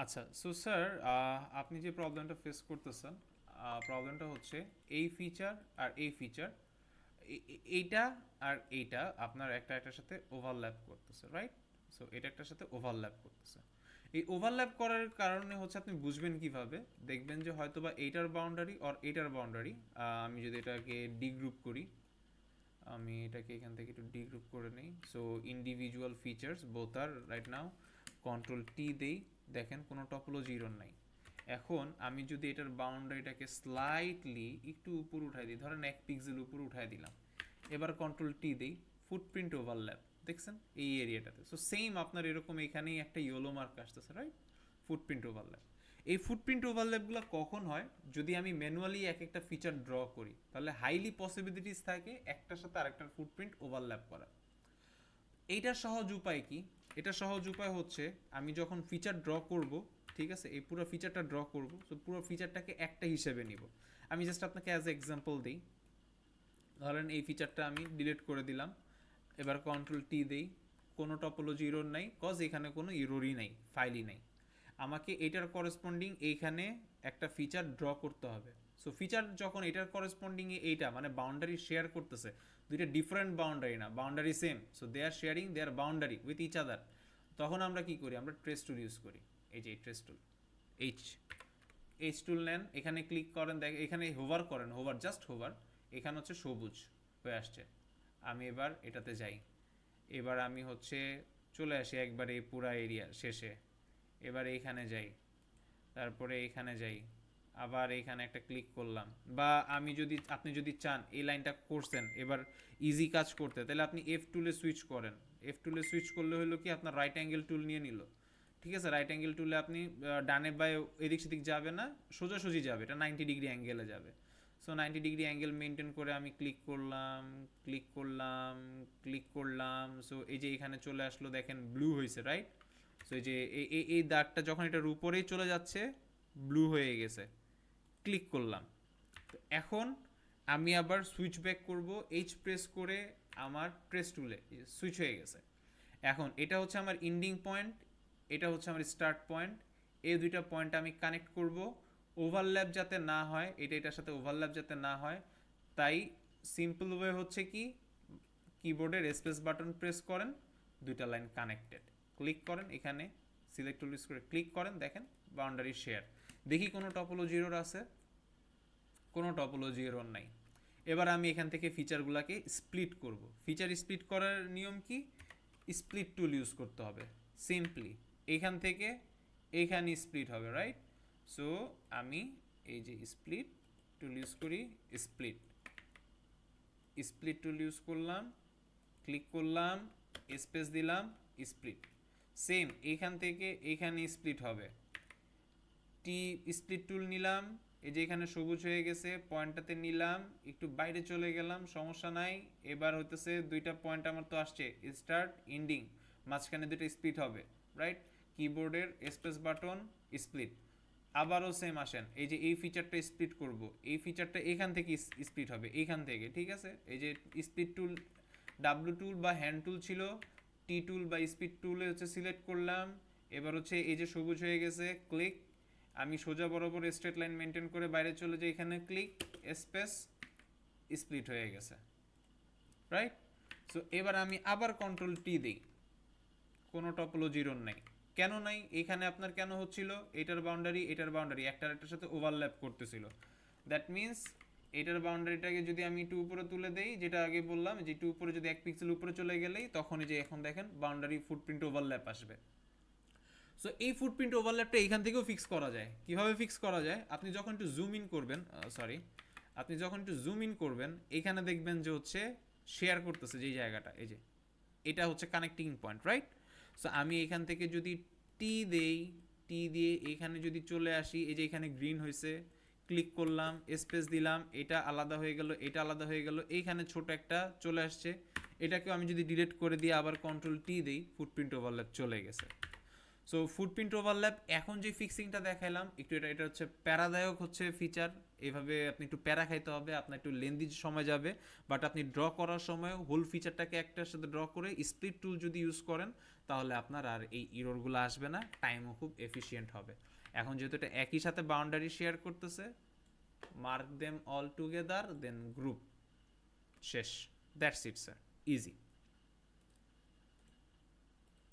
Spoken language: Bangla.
আচ্ছা, সো স্যার, আপনি যে প্রবলেমটা ফেস করতেছেন, প্রবলেমটা হচ্ছে এই ফিচার আর এই ফিচার, এইটা আর এইটা আপনার একটা একটার সাথে ওভারল্যাপ করতেছে, রাইট? সো এটা একটার সাথে ওভারল্যাপ করতেছে। এই ওভারল্যাপ করার কারণে হচ্ছে আপনি বুঝবেন কিভাবে, দেখবেন যে হয়তোবা এইটার বাউন্ডারি আর এইটার বাউন্ডারি, আমি যদি এটাকে ডি গ্রুপ করি, আমি এটাকে এখান থেকে একটু ডি গ্রুপ করে নিই। সো ইন্ডিভিজুয়াল ফিচার্স বোথ আর রাইট নাও, কন্ট্রোল টি দেই, দেখেন কোনো টপোলজি এরর নাই। এখন আমি যদি এটার বাউন্ডারিটাকে স্লাইটলি একটু উপর উঠাই দিই, ধরেন 1 পিক্সেল উপর উঠাই দিলাম, এবার কন্ট্রোল টি দেই, ফুটপ্রিন্ট ওভারল্যাপ দেখছেন এই এরিয়াটাতে। সো সেম আপনার এরকম এখানেই একটা ইয়েলো মার্ক আসতেছে, রাইট? Footprint overlap. এই ফুটপ্রিন্ট ওভারল্যাপগুলো কখন হয়? যদি আমি ম্যানুয়ালি এক একটা ফিচার ড্র করি, তাহলে হাইলি পসিবিলিটিস থাকে একটার সাথে আরেকটার ফুটপ্রিন্ট ওভারল্যাপ করা। এইটার সহজ উপায় কি? এটা সহজ উপায় হচ্ছে, আমি যখন ফিচার ড্র করব, ঠিক আছে, এই পুরো ফিচারটা ড্র করব, তো পুরো ফিচারটাকে একটা হিসেবে নিব। আমি জাস্ট আপনাকে অ্যাজ এক্সাম্পল দিই, ধরেন এই ফিচারটা আমি ডিলিট করে দিলাম, এবার কন্ট্রোল টি দেই, কোনো টপোলজি ইরোর নাই, কজ এখানে কোনো ইরোরই নাই, ফাইলই নাই। আমাকে এটার করেসপন্ডিং এইখানে একটা ফিচার ড্র করতে হবে। সো ফিচার যখন এটার করেসপন্ডিংয়ে এইটা মানে বাউন্ডারি শেয়ার করতেছে, দুইটা ডিফারেন্ট বাউন্ডারি না, boundary same, so they are sharing their boundary with each other, তখন আমরা কি করি? আমরা ট্রেস টুল ইউজ করি। এই যে এই ট্রেস টুল, এইচ এইচ টুল নেন, এখানে ক্লিক করেন, দেখ এখানে হোভার করেন, হোভার জাস্ট হোভার, এখানে হচ্ছে সবুজ হয়ে আসছে। আমি এবার এটাতে যাই, এবার আমি হচ্ছে চলে আসি একবার এই পুরা এরিয়া শেষে, এবার এইখানে যাই, তারপরে এইখানে যাই, আবার এইখানে একটা ক্লিক করলাম। বা আমি যদি, আপনি যদি চান এই লাইনটা করছেন এবার ইজি কাজ করতে, তাহলে আপনি এফ টুলে সুইচ করেন। এফ টুলে সুইচ করলে হলো কি, আপনার রাইট অ্যাঙ্গেল টুল নিয়ে নিল, ঠিক আছে? রাইট অ্যাঙ্গেল টুলে আপনি ডানে বাই এদিক সেদিক যাবে না, সোজাসুজি যাবে, এটা 90 ডিগ্রি অ্যাঙ্গেলে যাবে। সো 90 ডিগ্রি অ্যাঙ্গেল মেনটেন করে আমি ক্লিক করলাম, ক্লিক করলাম, ক্লিক করলাম। সো এই যে এখানে চলে আসলো, দেখেন ব্লু হয়েছে, রাইট? সো এই যে এই দাগটা যখন এটার উপরেই চলে যাচ্ছে, ব্লু হয়ে গেছে। ক্লিক করলাম। তো এখন আমি আবার সুইচ ব্যাক করব, এইচ প্রেস করে আমার ট্রেস টুলে সুইচ হয়ে গেছে। এখন এটা হচ্ছে আমার এন্ডিং পয়েন্ট, এটা হচ্ছে আমার স্টার্ট পয়েন্ট, এই দুইটা পয়েন্ট আমি কানেক্ট করব। ওভারল্যাপ যাতে না হয়, এটা এটার সাথে ওভারল্যাপ যাতে না হয়, তাই সিম্পল ওয়ে হচ্ছে কি, কিবোর্ডের স্পেস বাটন প্রেস করেন, দুইটা লাইন কানেক্টেড, ক্লিক করেন এখানে, সিলেক্ট টুল ইউজ করে ক্লিক করেন, দেখেন বাউন্ডারি শেয়ার। দেখি কোনো টপোলজি এরর আছে? কোনো টপোলজি এরর নাই। এবার আমি এখান থেকে ফিচারগুলোকে স্প্লিট করব। ফিচার স্প্লিট করার নিয়ম কি? স্প্লিট টুল ইউজ করতে হবে সিম্পলি, এখান থেকে এইখানে স্প্লিট হবে, রাইট? সো আমি এই যে স্প্লিট টুল ইউজ করি, স্প্লিট স্প্লিট টুল ইউজ করলাম, ক্লিক করলাম, স্পেস দিলাম, স্প্লিট। সেম এইখান থেকে এইখানে স্প্লিট হবে, টি স্প্লিট টুল নিলাম, এই যে এখানে সবুজ হয়ে গেছে, পয়েন্টটাতে নিলাম, একটু বাইরে চলে গেলাম, সমস্যা নাই। এবার হইতেছে দুইটা পয়েন্ট আমার তো আসছে, স্টার্ট এন্ডিং, মাঝখানে দুটো স্প্লিট হবে, রাইট? কিবোর্ডের স্পেস বাটন, স্প্লিট। আবারও সেম আসেন, এই যে এই ফিচারটা স্প্লিট করব, এই ফিচারটা এখান থেকে স্প্লিট হবে, এইখান থেকে, ঠিক আছে? এই যে স্প্লিট টুল, ডাব্লু টুল বা হ্যান্ড টুল ছিল, টি টুল বা স্পিড টুলে হচ্ছে সিলেক্ট করলাম। এবার হচ্ছে এই যে সবুজ হয়ে গেছে, ক্লিক, আমি সোজা বরাবর স্ট্রেট লাইন মেনটেন করে বাইরে চলে যাই, এখানে ক্লিক, স্পেস, স্প্লিট হয়ে গেছে, রাইট? সো এবার আমি আবার কন্ট্রোল টি দিই, কোনো টপোলজি এরর নাই। কেন নাই? এখানে আপনার কেন হচ্ছিল, এটার বাউন্ডারি এটার বাউন্ডারি একটার একটার সাথে ওভারল্যাপ করতেছিল। দ্যাট মিন্স এটার বাউন্ডারিটাকে যদি আমি একটু উপরে তুলে দেই, যেটা আগে বললাম যে একটু উপরে, যদি 1 পিক্সেল উপরে চলে গেলেই তখন এই যে এখন দেখেন বাউন্ডারি ফুটপ্রিন্ট ওভারল্যাপ আসবে। সো এই ফুটপ্রিন্ট ওভারল্যাপটা এখান থেকেও ফিক্স করা যায়। কিভাবে ফিক্স করা যায়? আপনি যখন একটু জুম ইন করবেন, সরি, আপনি যখন একটু জুম ইন করবেন, এখানে দেখবেন যে হচ্ছে শেয়ার করতেছে যেই জায়গাটা, এই যে এটা হচ্ছে কানেক্টিং পয়েন্ট, রাইট? সো আমি এখান থেকে যদি টি দেই, টি দিয়ে এখানে যদি চলে আসি, এই যে এখানে গ্রিন হয়েছে, ক্লিক করলাম, স্পেস দিলাম, এটা আলাদা হয়ে গেল, এটা আলাদা হয়ে গেল, এইখানে ছোট একটা চলে আসছে, এটাকেও আমি যদি ডিলিট করে দিয়ে আবার কন্ট্রোল টি দিই, ফুটপ্রিন্ট ওভারল্যাপ চলে গেছে। সো ফুটপ্রিন্ট ওভারল্যাপ এখন যে ফিক্সিংটা দেখাইলাম একটু এটা হচ্ছে প্যারাদায়ক হচ্ছে ফিচার, এভাবে আপনি একটু প্যারা খাইতে হবে, আপনার একটু লেন্দি সময় যাবে, বাট আপনি ড্র করার সময় হোল ফিচারটাকে একটার সাথে ড্র করে স্প্লিট টুল যদি ইউজ করেন তাহলে আপনার আর এই ইরোরগুলো আসবে না, টাইমও খুব এফিসিয়েন্ট হবে। এখন যেহেতু এটা একই সাথে বাউন্ডারি শেয়ার করতেছে, mark them all together then group, শেষ, দ্যাটস ইট স্যার, ইজি।